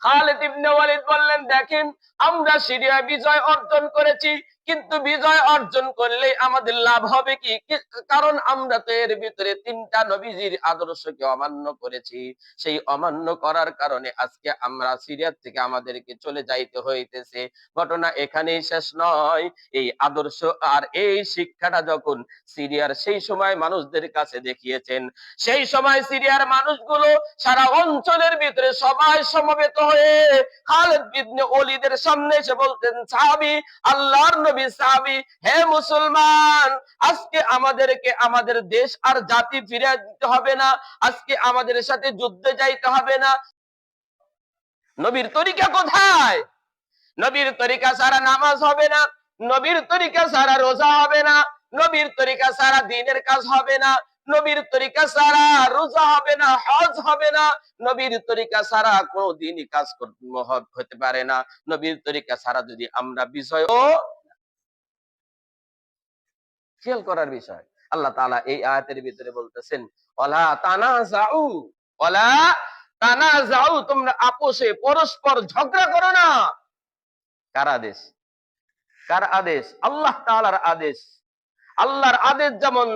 খালিদ ইবনে ওয়ালিদ বললেন, দেখেন আমরা সিরিয়া বিজয় অর্জন করেছি, কিন্তু বিজয় অর্জন করলে আমাদের লাভ হবে কি? কারণ আমরা তো এর ভিতরে 3টা নবীজির আদর্শকে অমান্য করেছি। সেই অমান্য করার কারণে আজকে আমরা সিরিয়া থেকে আমাদেরকে চলে যাইতে হইতেছে। ঘটনা এখানেই শেষ নয়। এই আদর্শ আর এই শিক্ষাটা যখন সিরিয়ার সেই সময় মানুষদের কাছে দেখিয়েছেন, সেই সময় সিরিয়ার মানুষগুলো সারা অঞ্চলের ভিতরে সবাই সমবেত হয়ে খালিদ ইবনে ওয়ালিদের সামনে এসে বলতেন, সাহাবী, আল্লাহর নবী সাহাবী, হে মুসলমান, আজকে আমাদেরকে আমাদের দেশ আর জাতি ফিরে দিতে হবে না, আজকে আমাদের সাথে যুদ্ধে যাইতে হবে না। নবীর তরিকা কোথায়? নবীর তরিকা ছাড়া নামাজ হবে না, নবীর তরিকা ছাড়া রোজা হবে না, নবীর তরিকা ছাড়া দ্বীনের কাজ হবে না, নবীর তরিকা ছাড়া রোজা হবে না, হজ হবে না, নবীর তরিকা ছাড়া কোনো দিনই কাজ হতে পারে না। নবীর তরিকা ছাড়া যদি আমরা বিজয় খেয়াল করার বিষয়, আল্লাহ তাআলা এই আয়াতের ভিতরে বলতেছেন, ওয়ালা তানাজাউ, ওয়ালা তানাজাউ, তোমরা আপোষে পরস্পর ঝগড়া করো না। কার আদেশ? কার আদেশ? আল্লাহ তাআলার আদেশ। আল্লাহর আদেশ যেমন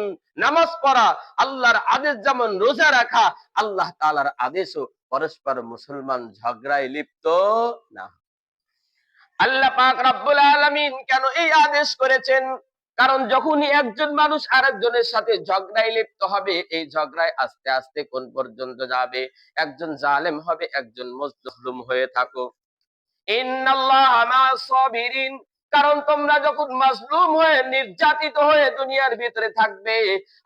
নামাজ পড়া, আল্লাহর আদেশ যেমন রোজা রাখা, আল্লাহ তাআলার আদেশও পরস্পর মুসলমান ঝগড়ায় লিপ্ত না। আল্লাহ পাক রব্বুল আলামিন কেন এই আদেশ করেছেন? কারণ যখনই একজন মানুষ আরেকজনের সাথে ঝগড়ায় লিপ্ত হবে, এই ঝগড়ায় আস্তে আস্তে কোন পর্যন্ত যাবে? একজন জালেম হবে, একজন মজলুম হয়ে থাকো। ইন্নাল্লাহা মা'আস সাবিরিন, কারণ তোমরা যখন মাজলুম হয়ে নির্যাতিত হয়ে দুনিয়ার ভিতরে থাকবে,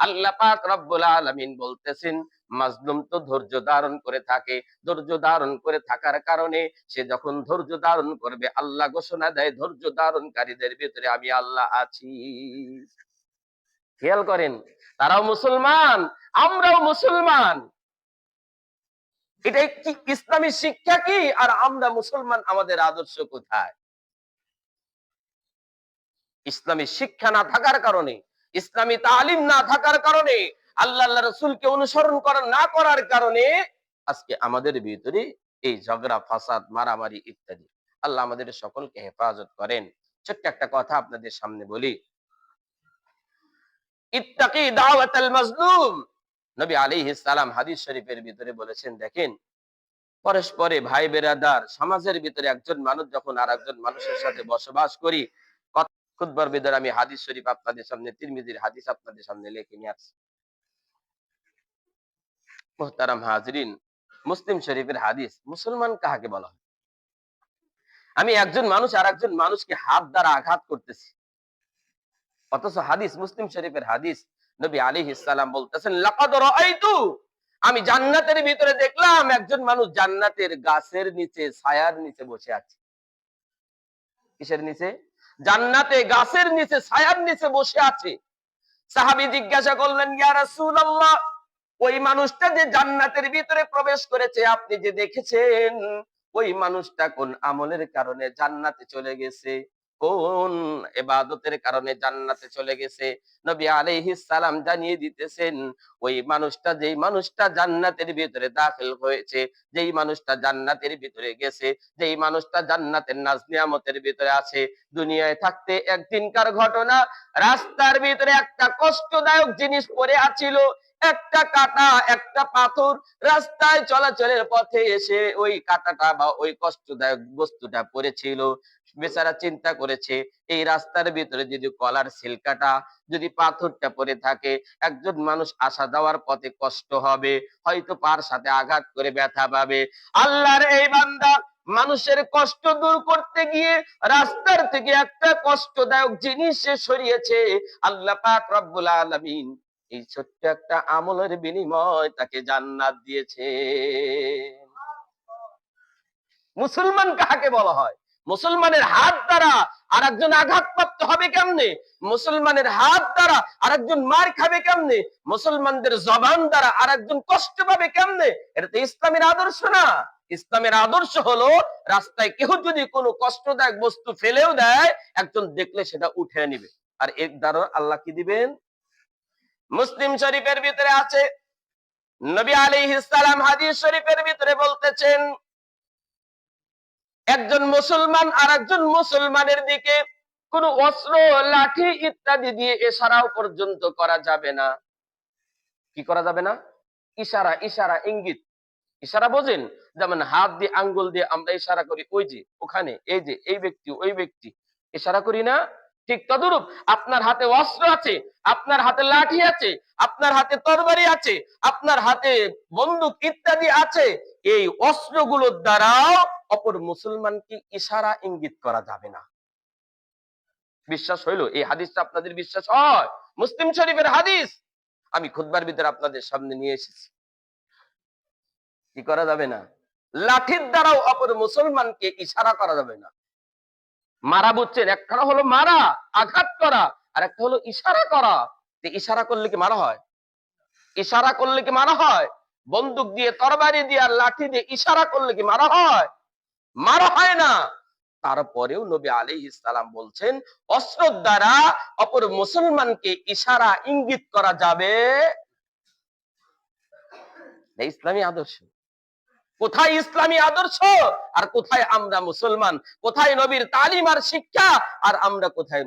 আল্লাহ পাক রব্বুল আলামিন বলতেছেন, মাজলুম তো ধৈর্য ধারণ করে থাকে, ধৈর্য ধারণ করে থাকার কারণে সে যখন ধৈর্য ধারণ করবে, আল্লাহ ঘোষণা দেয়, ধৈর্য ধারণকারীদের ভিতরে আমি আল্লাহ আছি। খেয়াল করেন, তারাও মুসলমান, আমরাও মুসলমান। এটাই কি ইসলামী শিক্ষা? কি আর আমরা মুসলমান, আমাদের আদর্শ কোথায়? ইসলামী শিক্ষা না থাকার কারণে, ইসলামী তালিম না থাকার কারণে, আল্লাহ রাসূলকে অনুসরণ না করার কারণে আজকে আমাদের ভিতরে এই ঝগড়া, ফাসাদ, মারামারি ইত্যাদি। আল্লাহ আমাদের সকলকে হেফাজত করেন। ছোট্ট একটা কথা আপনাদের সামনে বলি, ইত্তাকি দাওয়াতাল মাজলুম, নবী আলাইহিস সালাম হাদিস শরীফের ভিতরে বলেছেন, দেখেন পরস্পরে ভাই বেরাদার, সমাজের ভিতরে একজন মানুষ যখন আর একজন মানুষের সাথে বসবাস করি, খুতবার ভিতরে আমি হাদিস শরীফ আপনাদের সামনে, তিরমিজির হাদিস আপনাদের সামনে লিখে নিয়ে আসছি। মুহতারাম হাজরিন, মুসলিম শরীফের হাদিস। মুসলমান কাকে বলা হয়? আমি একজন মানুষ আর একজন মানুষকে হাত দ্বারা আঘাত করতেছি, অথচ হাদিস, মুসলিম শরীফের হাদিস, নবী আলাইহিস সালাম বলতেছেন, লাকাদ রাআইতু, আমি জান্নাতের ভিতরে দেখলাম একজন মানুষ জান্নাতের গাছের নিচে, ছায়ার নিচে বসে আছে। কিসের নিচে? জান্নাতে গাছের নিচে, ছায়ার নিচে বসে আছে। সাহাবী জিজ্ঞাসা করলেন, ইয়া রাসূলুল্লাহ, ওই মানুষটা যে জান্নাতের ভিতরে প্রবেশ করেছে, আপনি যে দেখেছেন, ওই মানুষটা কোন আমলের কারণে জান্নাতে চলে গেছে? কোন ইবাদতের কারণে জান্নাতে চলে গেছে? নবী আলাইহিস সালাম জানিয়ে দিতেছেন, ওই মানুষটা, যেই মানুষটা জান্নাতের ভিতরে দাখিল হয়েছে, যেই মানুষটা জান্নাতের ভিতরে গেছে, যেই মানুষটা জান্নাতের নাজ নিয়ামতের ভিতরে আছে, দুনিয়ায় থাকতে একদিনকার ঘটনা, রাস্তার ভিতরে একটা কষ্টদায়ক জিনিস পড়ে আছিল, একটা কাঁটা, একটা পাথর রাস্তায় চলাচলের পথে এসে ওই কাঁটাটা বা ওই কষ্টদায়ক বস্তুটা পড়েছিল। বেচারা চিন্তা করেছে, এই রাস্তার ভিতরে যদি কলার ছিলকাটা, যদি পাথরটা পড়ে থাকে, একজন মানুষ আসা যাওয়ার পথে কষ্ট হবে, হয়তো পার সাথে আঘাত করে ব্যথা পাবে। আল্লাহর এই বান্দা মানুষের কষ্ট দূর করতে গিয়ে রাস্তার থেকে একটা কষ্টদায়ক জিনিস সে সরিয়েছে। আল্লাহ পাক রব্বুল আলামিন এই ছোট্ট একটা আমলের বিনিময় তাকে জান্নাত দিয়েছে। মুসলমান কাকে বলা হয়? মুসলমানের হাত দ্বারা আরেকজন আঘাতপ্রাপ্ত হবে কেমনে? মুসলমানের হাত দ্বারা আরেকজন মার খাবে কেমনে? মুসলমানদের জবান দ্বারা আরেকজন কষ্ট পাবে কেমনে? এটা তো ইসলামের আদর্শ না। ইসলামের আদর্শ হলো, রাস্তায় কেউ যদি কোনো কষ্টদায়ক বস্তু ফেলেও দেয়, একজন দেখলে সেটা উঠে নিবে। আর এর দ্বারা আল্লাহ কি দিবেন? মুসলিম শরীফের ভিতরে আছে, নবী আলাইহিস সালাম হাদিস শরীফের ভিতরে বলতেছেন, একজন মুসলমান আর একজন মুসলমানের দিকে কোন অস্ত্র, লাঠি ইত্যাদি দিয়ে ইশারাও পর্যন্ত করা যাবে না। কি করা যাবে না? ইশারা, ইশারা, ইঙ্গিত। ইশারা বোঝেন? যেমন হাত দিয়ে, আঙ্গুল দিয়ে আমরা ইশারা করি, ওই যে ওখানে, এই যে এই ব্যক্তি, ওই ব্যক্তি, ইশারা করি না? ঠিক তদ্রূপ আপনার হাতে অস্ত্র আছে, আপনার হাতে লাঠি আছে, আপনার হাতে তরবারি আছে, আপনার হাতে বন্দুক ইত্যাদি আছে। এই অস্ত্রগুলোর দ্বারাও অপর মুসলমানকে ইশারা ইঙ্গিত করা যাবে না। বিশ্বাস হইলো? এই হাদিসটা আপনাদের বিশ্বাস হয়? মুসলিম শরীফের হাদিস আমি খুতবার ভিতরে আপনাদের সামনে নিয়ে এসেছি। কি করা যাবে না? লাঠির দ্বারাও অপর মুসলমানকে ইশারা করা যাবে না। মারা বুঝছেন? একটা হলো মারা, আঘাত করা, আর একটা হলো ইশারা করা। ইশারা করলে কি মারা হয়? ইশারা করলে কি মারা হয়? বন্দুক দিয়ে, তরবারি দিয়ে আর লাঠি দিয়ে ইশারা করলে কি মারা হয়? মারা হয় না। তারপরেও নবী আলাইহিস সালাম বলছেন, অস্ত্র দ্বারা অপর মুসলমানকে ইশারা ইঙ্গিত করা যাবে। ইসলামী আদর্শ। কোথায় ইসলামী আদর্শ আর কোথায় আমরা মুসলমান? কোথায় নবীর তালিম আর শিক্ষা আর আমরা কোথায়